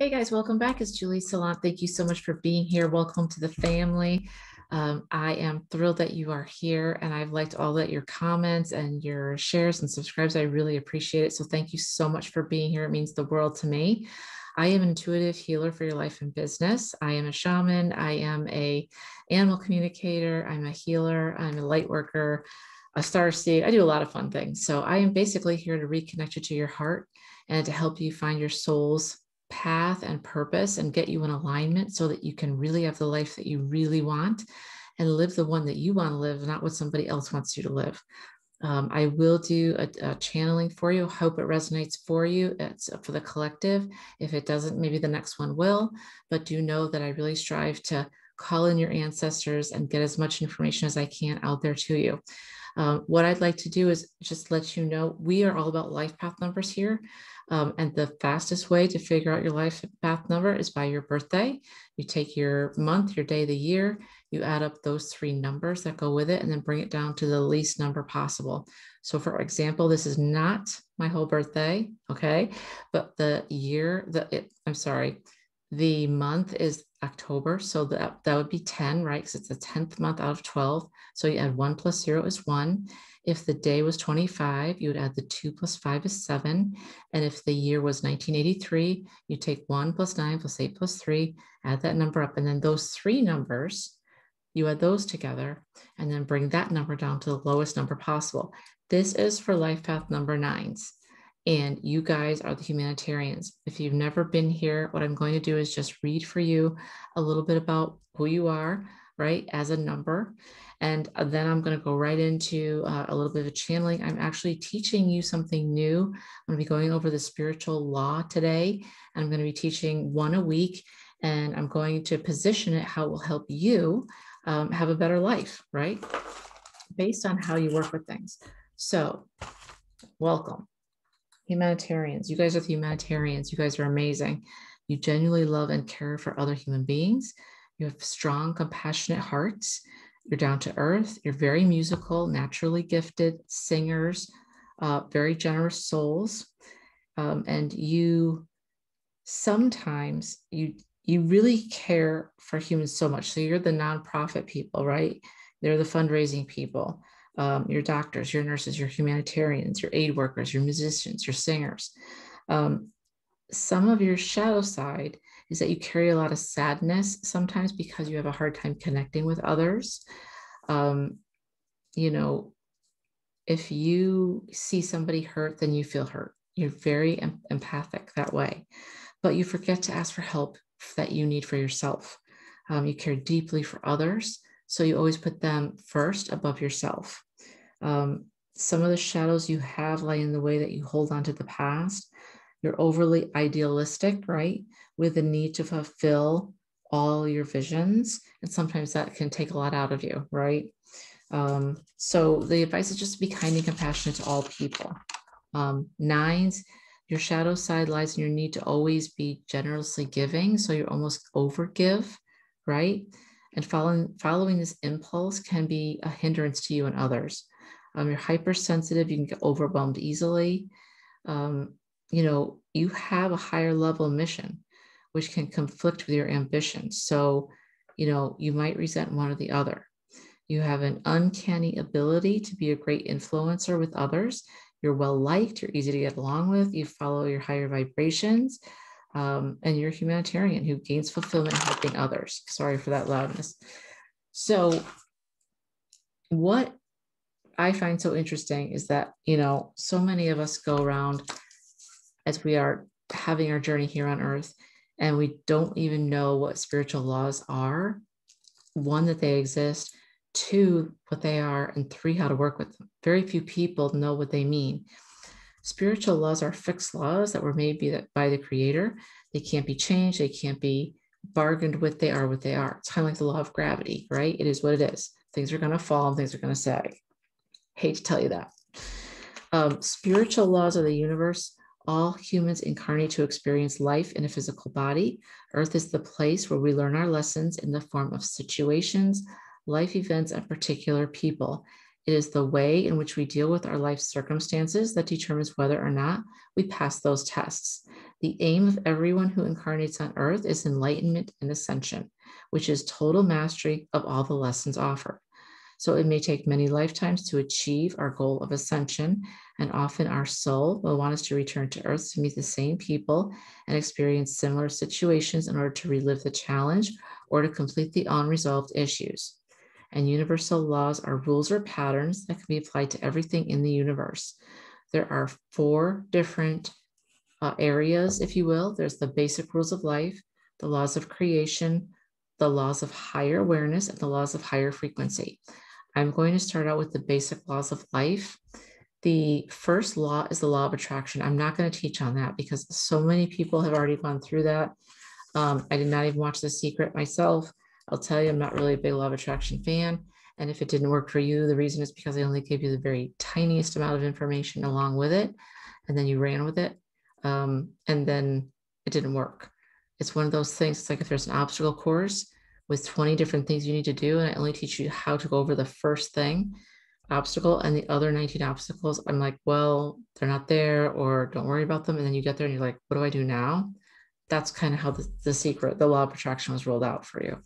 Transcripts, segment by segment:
Hey guys, welcome back. It's Julie Saillant. Thank you so much for being here. Welcome to the family. I am thrilled that you are here, and I've liked all that your comments and your shares and subscribes. I really appreciate it. So thank you so much for being here. It means the world to me. I am an intuitive healer for your life and business. I am a shaman. I am a animal communicator. I'm a healer. I'm a light worker, a star seed. I do a lot of fun things. So I am basically here to reconnect you to your heart and to help you find your soul's path and purpose and get you in alignment so that you can really have the life that you really want and live the one that you want to live, not what somebody else wants you to live. I will do a channeling for you. Hope it resonates for you. It's for the collective. If it doesn't, maybe the next one will. But do know that I really strive to call in your ancestors and get as much information as I can out there to you. What I'd like to do is just let you know we are all about life path numbers here. And the fastest way to figure out your life path number is by your birthday. You take your month, your day, the year, you add up those three numbers that go with it, and then bring it down to the least number possible. So, for example, this is not my whole birthday, okay? But the year, the month is October. So that would be 10, right? Because it's the 10th month out of 12. So you add 1 plus 0 is 1. If the day was 25, you would add the 2 plus 5 is 7. And if the year was 1983, you take 1 plus 9 plus 8 plus 3, add that number up. And then those three numbers, you add those together and then bring that number down to the lowest number possible. This is for life path number 9s. And you guys are the humanitarians. If you've never been here, what I'm going to do is just read for you a little bit about who you are, right, as a number. And then I'm going to go right into a little bit of a channeling. I'm actually teaching you something new. I'm going to be going over the spiritual law today. And I'm going to be teaching one a week. And I'm going to position it how it will help you have a better life, right, based on how you work with things. So welcome. Humanitarians. You guys are the humanitarians. You guys are amazing. You genuinely love and care for other human beings. You have strong, compassionate hearts. You're down to earth. You're very musical, naturally gifted singers, very generous souls. And you sometimes you really care for humans so much. So you're the nonprofit people, right? They're the fundraising people. Your doctors, your nurses, your humanitarians, your aid workers, your musicians, your singers. Some of your shadow side is that you carry a lot of sadness sometimes because you have a hard time connecting with others. You know, if you see somebody hurt, then you feel hurt. You're very empathic that way, but you forget to ask for help that you need for yourself. You care deeply for others. So you always put them first above yourself. Some of the shadows you have lie in the way that you hold on to the past. You're overly idealistic, right? With the need to fulfill all your visions. And sometimes that can take a lot out of you, right? So the advice is just to be kind and compassionate to all people. 9s, your shadow side lies in your need to always be generously giving. So you're almost overgive, right? And following this impulse can be a hindrance to you and others. You're hypersensitive. You can get overwhelmed easily. You have a higher level mission, which can conflict with your ambition. So, you might resent one or the other. You have an uncanny ability to be a great influencer with others. You're well liked. You're easy to get along with. You follow your higher vibrations. And you're a humanitarian who gains fulfillment in helping others. Sorry for that loudness. So what I find so interesting is that, so many of us go around as we are having our journey here on earth, and we don't even know what spiritual laws are. 1, that they exist, 2, what they are, and 3, how to work with them. Very few people know what they mean. Spiritual laws are fixed laws that were made by the creator. They can't be changed. They can't be bargained with. They are what they are. It's kind of like the law of gravity, right? It is what it is. Things are going to fall and things are going to sag. Hate to tell you that. Spiritual laws of the universe. All humans incarnate to experience life in a physical body. Earth is the place where we learn our lessons in the form of situations, life events, and particular people. It is the way in which we deal with our life circumstances that determines whether or not we pass those tests. The aim of everyone who incarnates on earth is enlightenment and ascension, which is total mastery of all the lessons offered. So it may take many lifetimes to achieve our goal of ascension, and often our soul will want us to return to earth to meet the same people and experience similar situations in order to relive the challenge or to complete the unresolved issues. And universal laws are rules or patterns that can be applied to everything in the universe. There are 4 different areas, if you will. There's the basic rules of life, the laws of creation, the laws of higher awareness, and the laws of higher frequency. I'm going to start out with the basic laws of life. The first law is the law of attraction. I'm not going to teach on that because so many people have already gone through that. I did not even watch The Secret myself. I'll tell you, I'm not really a big law of attraction fan. And if it didn't work for you, the reason is because I only gave you the very tiniest amount of information along with it. And then you ran with it. And then it didn't work. It's one of those things. It's like if there's an obstacle course with 20 different things you need to do, and I only teach you how to go over the first obstacle, and the other 19 obstacles, I'm like, well, they're not there, or don't worry about them. And then you get there and you're like, what do I do now? That's kind of how the secret, the law of attraction was rolled out for you.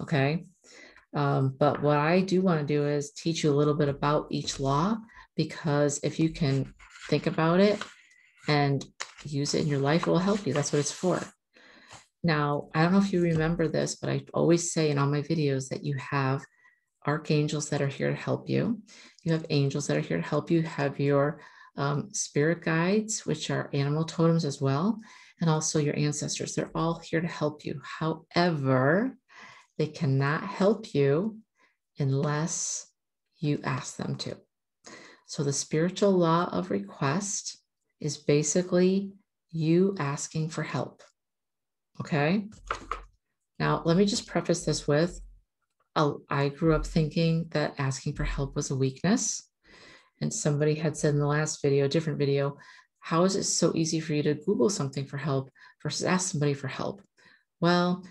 Okay. But what I do want to do is teach you a little bit about each law, because if you can think about it and use it in your life, it will help you. That's what it's for. Now, I don't know if you remember this, but I always say in all my videos that you have archangels that are here to help you. You have angels that are here to help you. You have your spirit guides, which are animal totems as well, and also your ancestors. They're all here to help you. However, they cannot help you unless you ask them to. So the spiritual law of request is basically you asking for help. Okay. Now, let me just preface this with, I grew up thinking that asking for help was a weakness. And somebody had said in the last video, a different video, how is it so easy for you to Google something for help versus ask somebody for help? Well,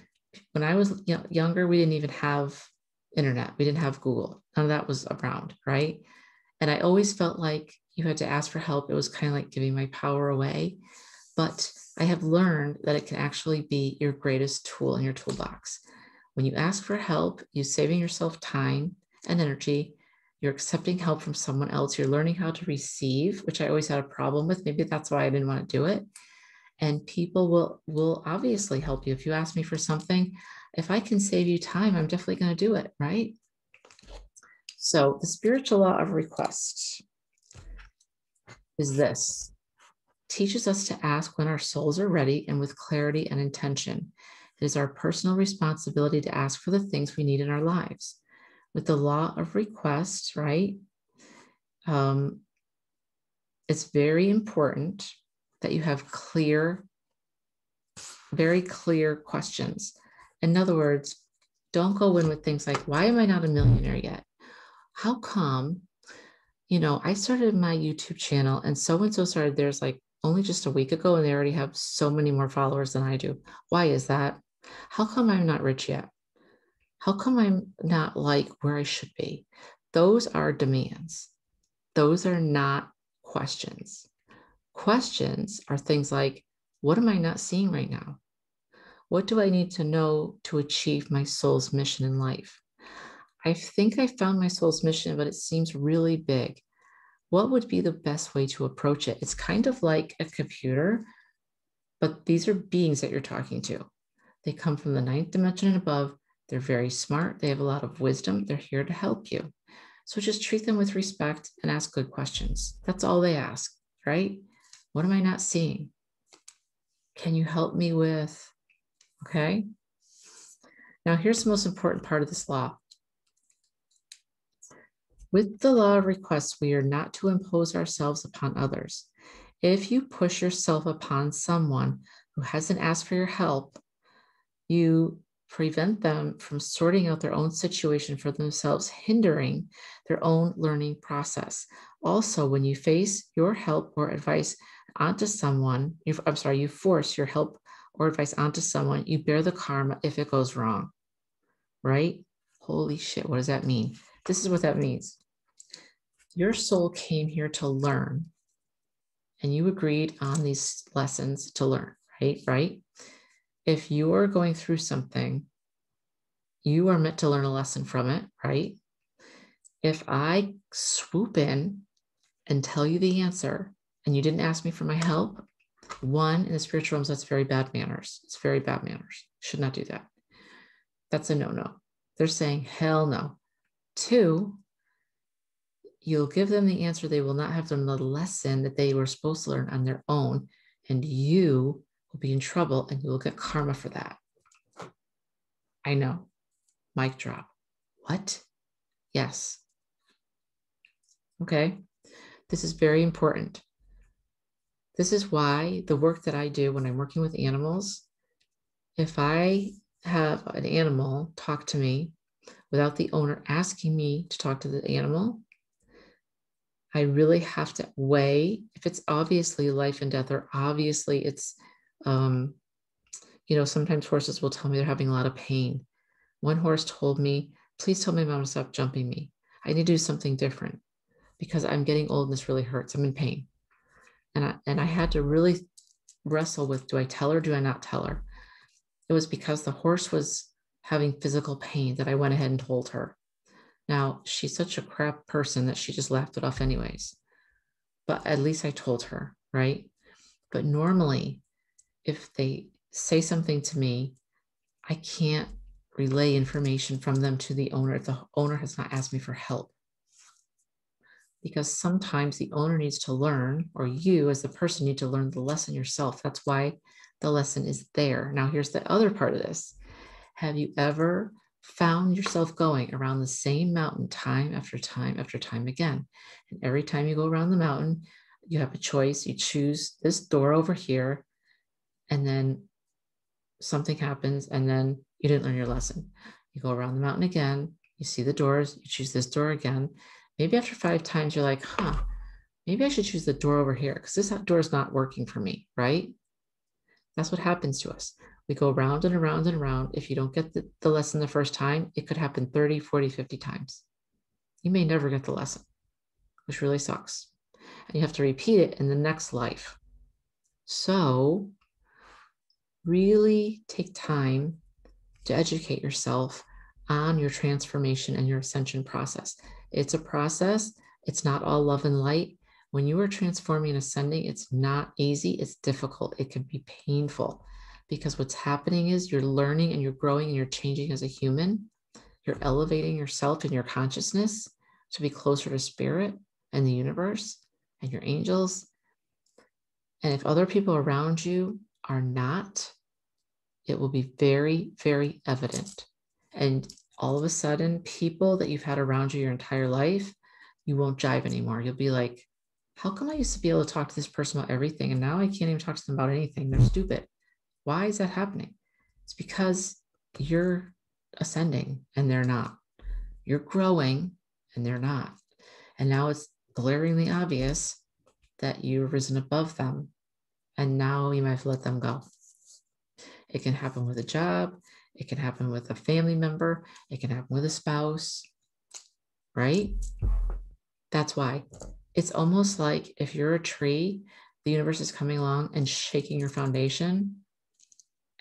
when I was younger, we didn't even have internet. We didn't have Google. None of that was around, right? And I always felt like you had to ask for help. It was kind of like giving my power away. But I have learned that it can actually be your greatest tool in your toolbox. When you ask for help, you're saving yourself time and energy. You're accepting help from someone else. You're learning how to receive, which I always had a problem with. Maybe that's why I didn't want to do it. And people will obviously help you. If you ask me for something, if I can save you time, I'm definitely going to do it, right? So the spiritual law of request is this. Teaches us to ask when our souls are ready and with clarity and intention. It is our personal responsibility to ask for the things we need in our lives. With the law of request, right? It's very important that you have very clear questions. In other words, don't go in with things like, why am I not a millionaire yet? How come, I started my YouTube channel and so started theirs like only just a week ago, and they already have so many more followers than I do. Why is that? How come I'm not rich yet? How come I'm not like where I should be? Those are demands. Those are not questions. Questions are things like, what am I not seeing right now? What do I need to know to achieve my soul's mission in life? I think I found my soul's mission, but it seems really big. What would be the best way to approach it? It's kind of like a computer, but these are beings that you're talking to. They come from the 9th dimension and above. They're very smart. They have a lot of wisdom. They're here to help you. So just treat them with respect and ask good questions. That's all they ask, right? What am I not seeing? Can you help me with? Okay. Now here's the most important part of this law. With the law of request, we are not to impose ourselves upon others. If you push yourself upon someone who hasn't asked for your help, you prevent them from sorting out their own situation for themselves, hindering their own learning process. Also, when you face your help or advice onto someone, you force your help or advice onto someone, you bear the karma if it goes wrong, right? Holy shit, what does that mean? This is what that means. Your soul came here to learn, and you agreed on these lessons to learn. right? If you are going through something, you are meant to learn a lesson from it, right? If I swoop in and tell you the answer and you didn't ask me for my help, one, in the spiritual realms, that's very bad manners. It's very bad manners. Should not do that. That's a no-no. They're saying, hell no. Two, you'll give them the answer. They will not have learned the lesson that they were supposed to learn on their own. And you will be in trouble and you will get karma for that. I know. Mic drop. What? Yes. Okay. This is very important. This is why the work that I do when I'm working with animals, if I have an animal talk to me without the owner asking me to talk to the animal, I really have to weigh if it's obviously life and death, or obviously it's, sometimes horses will tell me they're having a lot of pain. One horse told me, please tell my mom to stop jumping me. I need to do something different because I'm getting old and this really hurts. I'm in pain. And I had to really wrestle with, do I tell her? Do I not tell her? It was because the horse was having physical pain that I went ahead and told her. Now, she's such a crap person that she just laughed it off anyways. But at least I told her, right? But normally, if they say something to me, I can't relay information from them to the owner if the owner has not asked me for help. Because sometimes the owner needs to learn, or you as the person need to learn the lesson yourself. That's why the lesson is there. Now, here's the other part of this. Have you ever found yourself going around the same mountain time after time after time again? And every time you go around the mountain, you have a choice. You choose this door over here, and then something happens, and then you didn't learn your lesson. You go around the mountain again, you see the doors, you choose this door again. Maybe after 5 times, you're like, maybe I should choose the door over here because this door is not working for me, right? That's what happens to us. We go around and around and around. If you don't get the lesson the first time, it could happen 30, 40, 50 times. You may never get the lesson, which really sucks. And you have to repeat it in the next life. So really take time to educate yourself on your transformation and your ascension process. It's a process. It's not all love and light. When you are transforming and ascending, it's not easy. It's difficult. It can be painful because what's happening is you're learning and you're growing and you're changing as a human. You're elevating yourself and your consciousness to be closer to spirit and the universe and your angels. And if other people around you are not, it will be very, very evident. And all of a sudden, people that you've had around you your entire life, you won't jive anymore. You'll be like, how come I used to be able to talk to this person about everything and now I can't even talk to them about anything? They're stupid. Why is that happening? It's because you're ascending and they're not. You're growing and they're not. And now it's glaringly obvious that you've risen above them and now you might have to let them go. It can happen with a job. It can happen with a family member. It can happen with a spouse, right? That's why it's almost like if you're a tree, the universe is coming along and shaking your foundation.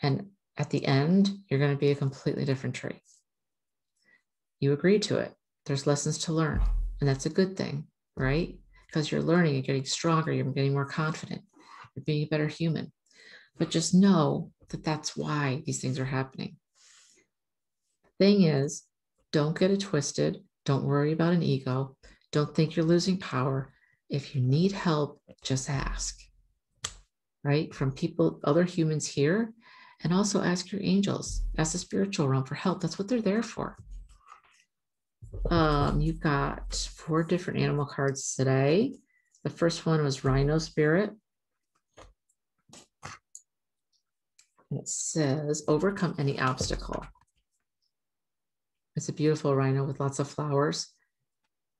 And at the end, you're going to be a completely different tree. You agreed to it. There's lessons to learn. And that's a good thing, right? Because you're learning, you're getting stronger, you're getting more confident, you're being a better human. But just know that that's why these things are happening. The thing is, don't get it twisted. Don't worry about an ego. Don't think you're losing power. If you need help, just ask, right? From people, other humans here, and also ask your angels, ask the spiritual realm for help. That's what they're there for. You've got 4 different animal cards today. The first one was Rhino Spirit. It says, overcome any obstacle. It's a beautiful rhino with lots of flowers.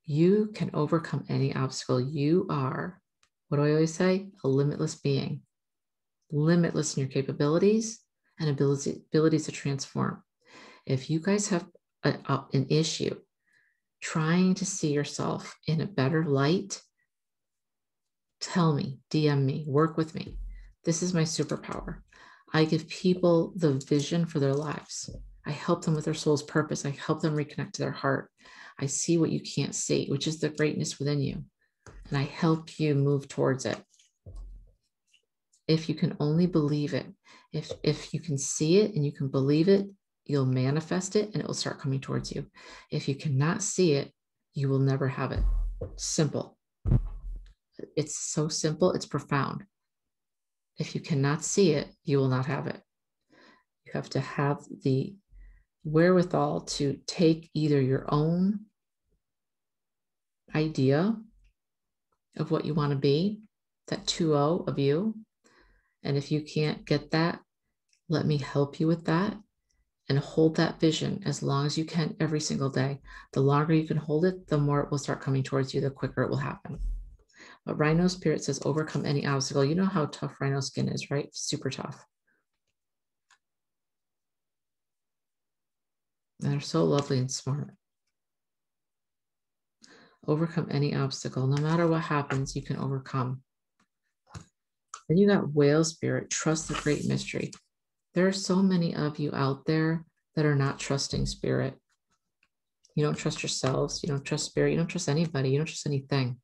You can overcome any obstacle. You are, what do I always say? A limitless being. Limitless in your capabilities and abilities to transform. If you guys have an issue trying to see yourself in a better light, tell me, DM me, work with me. This is my superpower. I give people the vision for their lives. I help them with their soul's purpose. I help them reconnect to their heart. I see what you can't see, which is the greatness within you. And I help you move towards it. If you can only believe it, if you can see it and you can believe it, you'll manifest it and it will start coming towards you. If you cannot see it, you will never have it. Simple. It's so simple, it's profound. If you cannot see it, you will not have it. You have to have the wherewithal to take either your own idea of what you want to be, that 2-0 of you. And if you can't get that, let me help you with that and hold that vision as long as you can every single day. The longer you can hold it, the more it will start coming towards you, the quicker it will happen. But Rhino Spirit says, overcome any obstacle. You know how tough rhino skin is, right? Super tough. And they're so lovely and smart. Overcome any obstacle. No matter what happens, you can overcome. Then you got Whale Spirit, trust the great mystery. There are so many of you out there that are not trusting Spirit. You don't trust yourselves. You don't trust Spirit. You don't trust anybody. You don't trust anything.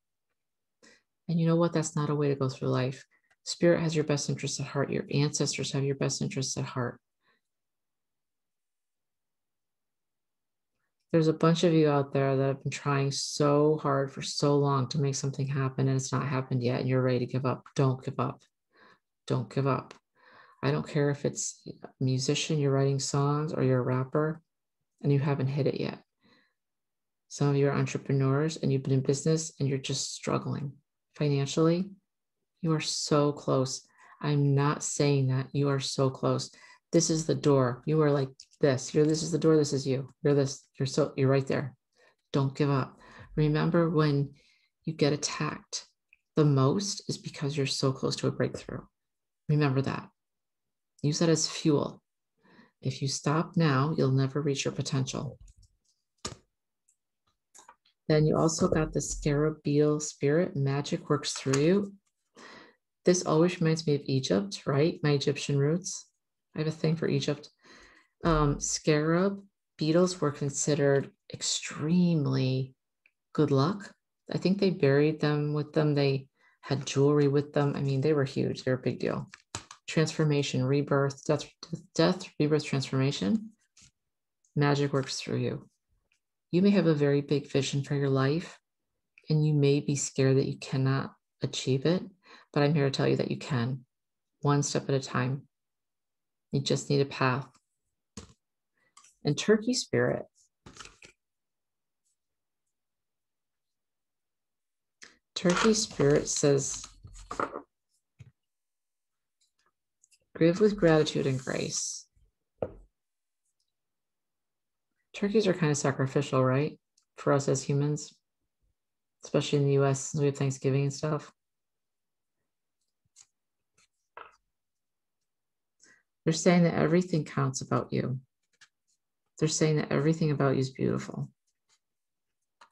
And you know what? That's not a way to go through life. Spirit has your best interests at heart. Your ancestors have your best interests at heart. There's a bunch of you out there that have been trying so hard for so long to make something happen, and it's not happened yet, and you're ready to give up. Don't give up. Don't give up. I don't care if it's a musician, you're writing songs, or you're a rapper, and you haven't hit it yet. Some of you are entrepreneurs, and you've been in business, and you're just struggling financially. You are so close. I'm not saying that. You are so close. This is the door. You are like this. This is the door. This is you. You're this. You're right there. Don't give up. Remember, when you get attacked the most is because you're so close to a breakthrough. Remember that. Use that as fuel. If you stop now, you'll never reach your potential. Then you also got the scarab beetle spirit. Magic works through you. This always reminds me of Egypt, right? My Egyptian roots. I have a thing for Egypt. Scarab beetles were considered extremely good luck. I think they buried them with them. They had jewelry with them. I mean, they were huge. They're a big deal. Transformation, rebirth, death, rebirth, transformation. Magic works through you. You may have a very big vision for your life, and you may be scared that you cannot achieve it, but I'm here to tell you that you can, one step at a time. You just need a path. And turkey spirit. Turkey spirit says, give with gratitude and grace. Turkeys are kind of sacrificial, right? For us as humans, especially in the US, since we have Thanksgiving and stuff. They're saying that everything counts about you. They're saying that everything about you is beautiful.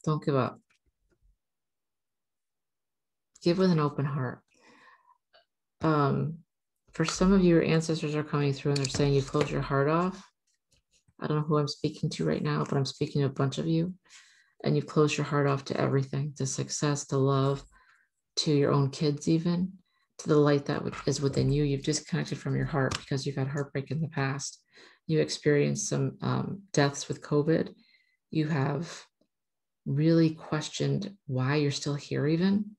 Don't give up. Give with an open heart. For some of you, your ancestors are coming through and they're saying you close your heart off. I don't know who I'm speaking to right now, but I'm speaking to a bunch of you. And you've closed your heart off to everything, to success, to love, to your own kids even, to the light that is within you. You've disconnected from your heart because you've had heartbreak in the past. You experienced some deaths with COVID. You have really questioned why you're still here even.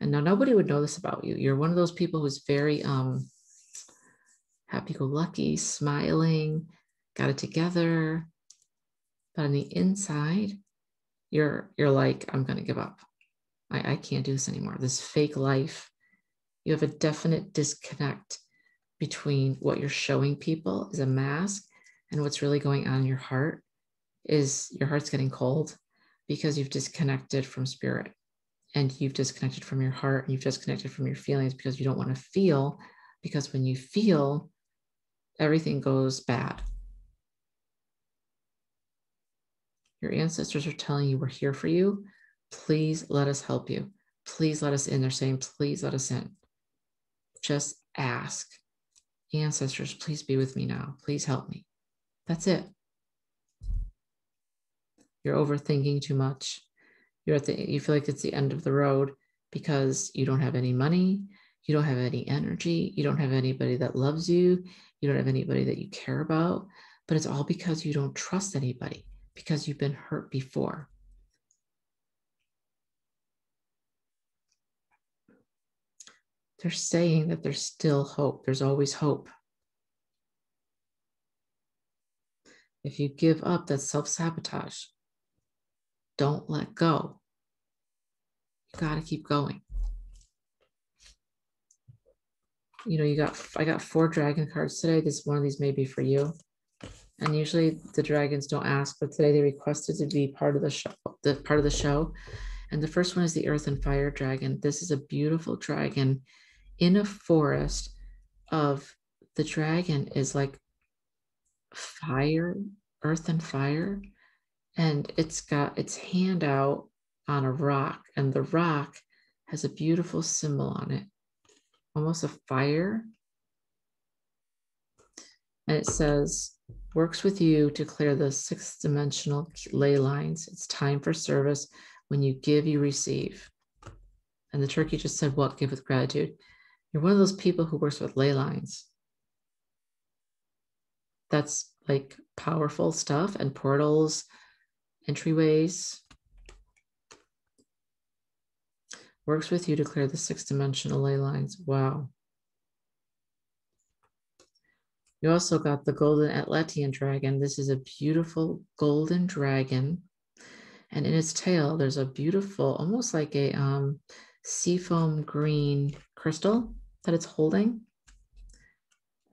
And now nobody would know this about you. You're one of those people who's very happy-go-lucky, smiling, got it together. But on the inside, you're like, I'm going to give up. I can't do this anymore. This fake life. You have a definite disconnect between what you're showing people is a mask and what's really going on in your heart is your heart's getting cold because you've disconnected from spirit and you've disconnected from your heart and you've disconnected from your feelings because you don't want to feel, because when you feel, everything goes bad. Your ancestors are telling you we're here for you. Please let us help you. Please let us in. They're saying, please let us in. just ask, ancestors, please be with me now. Please help me. That's it. You're overthinking too much. You feel like it's the end of the road because you don't have any money. You don't have any energy. You don't have anybody that loves you. You don't have anybody that you care about. But it's all because you don't trust anybody, because you've been hurt before. They're saying that there's still hope. There's always hope. If you give up, that's self-sabotage. Don't let go. You got to keep going. You know, I got 4 dragon cards today. One of these may be for you. And usually the dragons don't ask, but today they requested to be part of the show. And the first one is the Earth and Fire dragon. This is a beautiful dragon in a forest of, the dragon is like fire, earth and fire. And it's got its hand out on a rock, and the rock has a beautiful symbol on it, almost a fire. And it says, works with you to clear the 6th dimensional ley lines. It's time for service. When you give, you receive. And the turkey just said, what? Give with gratitude. You're one of those people who works with ley lines. That's like powerful stuff, and portals, entryways. Works with you to clear the 6th dimensional ley lines. Wow. You also got the golden Atletian dragon. This is a beautiful golden dragon. And in its tail, there's a beautiful, almost like a seafoam green crystal that it's holding.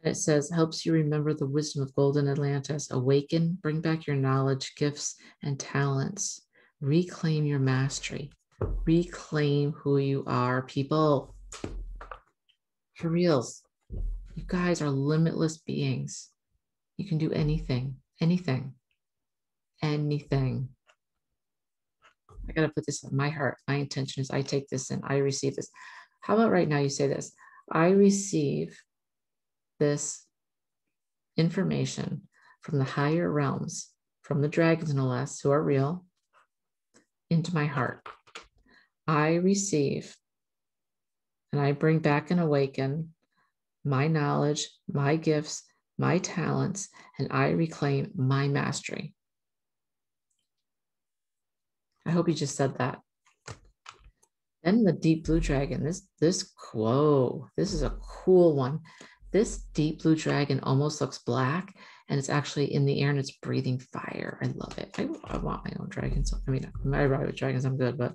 And it says, helps you remember the wisdom of golden Atlantis. Awaken, bring back your knowledge, gifts, and talents. Reclaim your mastery. Reclaim who you are, people. For reals. You guys are limitless beings. You can do anything, anything, anything. I got to put this in my heart. My intention is I take this in, I receive this. How about right now you say this? I receive this information from the higher realms, from the dragons no less, who are real, into my heart. I receive and I bring back and awaken my knowledge, my gifts, my talents, and I reclaim my mastery. I hope you just said that. Then the deep blue dragon, whoa, this is a cool one. This deep blue dragon almost looks black, and it's actually in the air and it's breathing fire. I love it. I want my own dragon. So, I mean, I ride with dragons, I'm good, but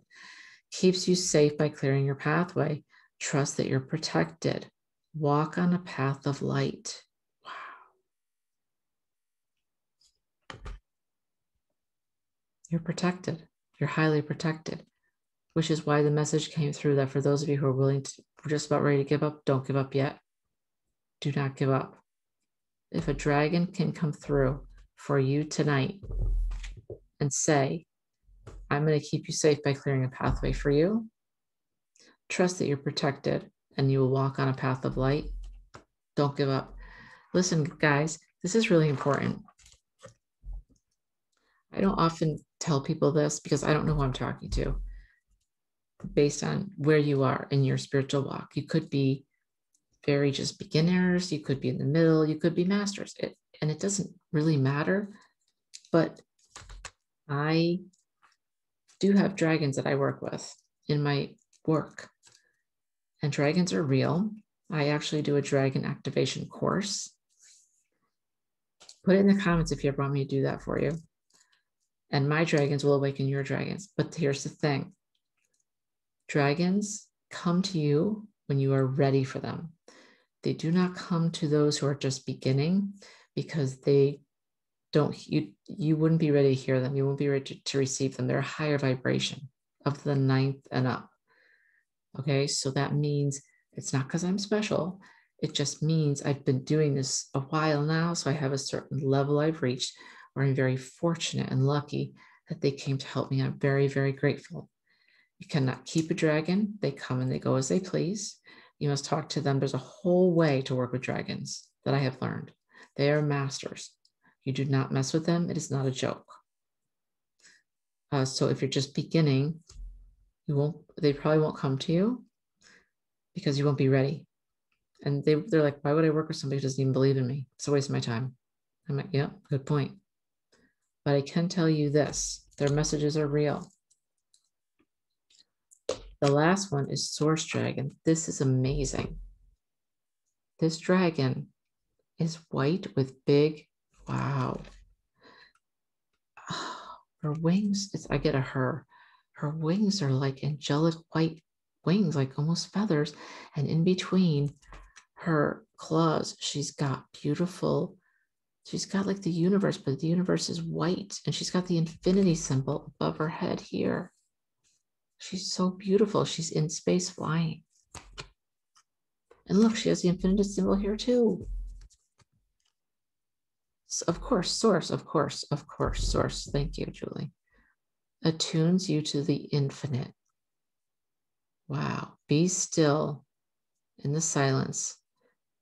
keeps you safe by clearing your pathway. Trust that you're protected. Walk on a path of light. Wow. You're protected. You're highly protected, which is why the message came through that for those of you who are willing to, we're just about ready to give up, don't give up yet. Do not give up. If a dragon can come through for you tonight and say, I'm going to keep you safe by clearing a pathway for you, trust that you're protected and you will walk on a path of light. Don't give up. Listen, guys, this is really important. I don't often tell people this because I don't know who I'm talking to based on where you are in your spiritual walk. You could be very just beginners, you could be in the middle, you could be masters, and it doesn't really matter. But I do have dragons that I work with in my work, and dragons are real. I actually do a dragon activation course. Put it in the comments if you ever want me to do that for you. And my dragons will awaken your dragons. But here's the thing. Dragons come to you when you are ready for them. They do not come to those who are just beginning because they don't, you wouldn't be ready to hear them. You won't be ready to receive them. They're a higher vibration of the 9th and up. Okay, so that means it's not because I'm special. It just means I've been doing this a while now. So I have a certain level I've reached where I'm very fortunate and lucky that they came to help me. I'm very, very grateful. You cannot keep a dragon. They come and they go as they please. You must talk to them. There's a whole way to work with dragons that I have learned. They are masters. You do not mess with them. It is not a joke. So if you're just beginning, they probably won't come to you because you won't be ready. And they're like, why would I work with somebody who doesn't even believe in me? It's a waste of my time. I'm like, yeah, good point. But I can tell you this, their messages are real. The last one is Source Dragon. This is amazing. This dragon is white with big, wow. Her wings, I get a her. Her wings are like angelic white wings, like almost feathers. And in between her claws, she's got like the universe, but the universe is white. And she's got the infinity symbol above her head here. She's so beautiful. She's in space flying. And look, she has the infinity symbol here too. So of course, source. Thank you, Julie. Attunes you to the infinite. Wow. Be still in the silence.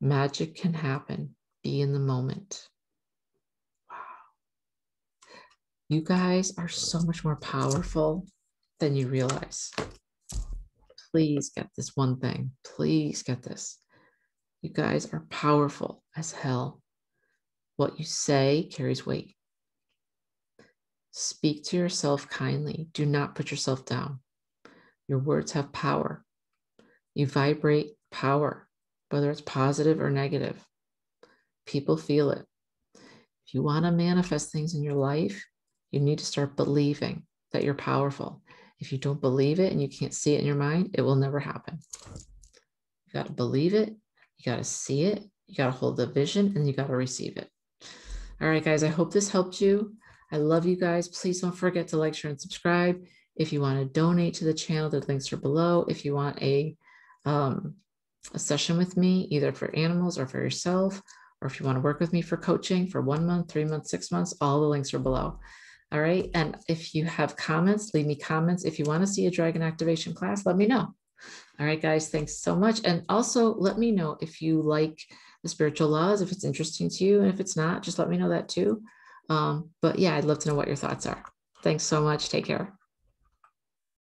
Magic can happen. Be in the moment. Wow. You guys are so much more powerful than you realize. Please get this one thing. Please get this. You guys are powerful as hell. What you say carries weight. Speak to yourself kindly. Do not put yourself down. Your words have power. You vibrate power, whether it's positive or negative. People feel it. If you want to manifest things in your life, you need to start believing that you're powerful. If you don't believe it and you can't see it in your mind, it will never happen. You got to believe it. You got to see it. You got to hold the vision and you got to receive it. All right, guys, I hope this helped you. I love you guys. Please don't forget to like, share, and subscribe. If you want to donate to the channel, the links are below. If you want a session with me, either for animals or for yourself, or if you want to work with me for coaching for 1 month, 3 months, 6 months, all the links are below. All right. And if you have comments, leave me comments. If you want to see a dragon activation class, let me know. All right, guys, thanks so much. And also let me know if you like the spiritual laws, if it's interesting to you. And if it's not, just let me know that too. But yeah, I'd love to know what your thoughts are. Thanks so much. Take care.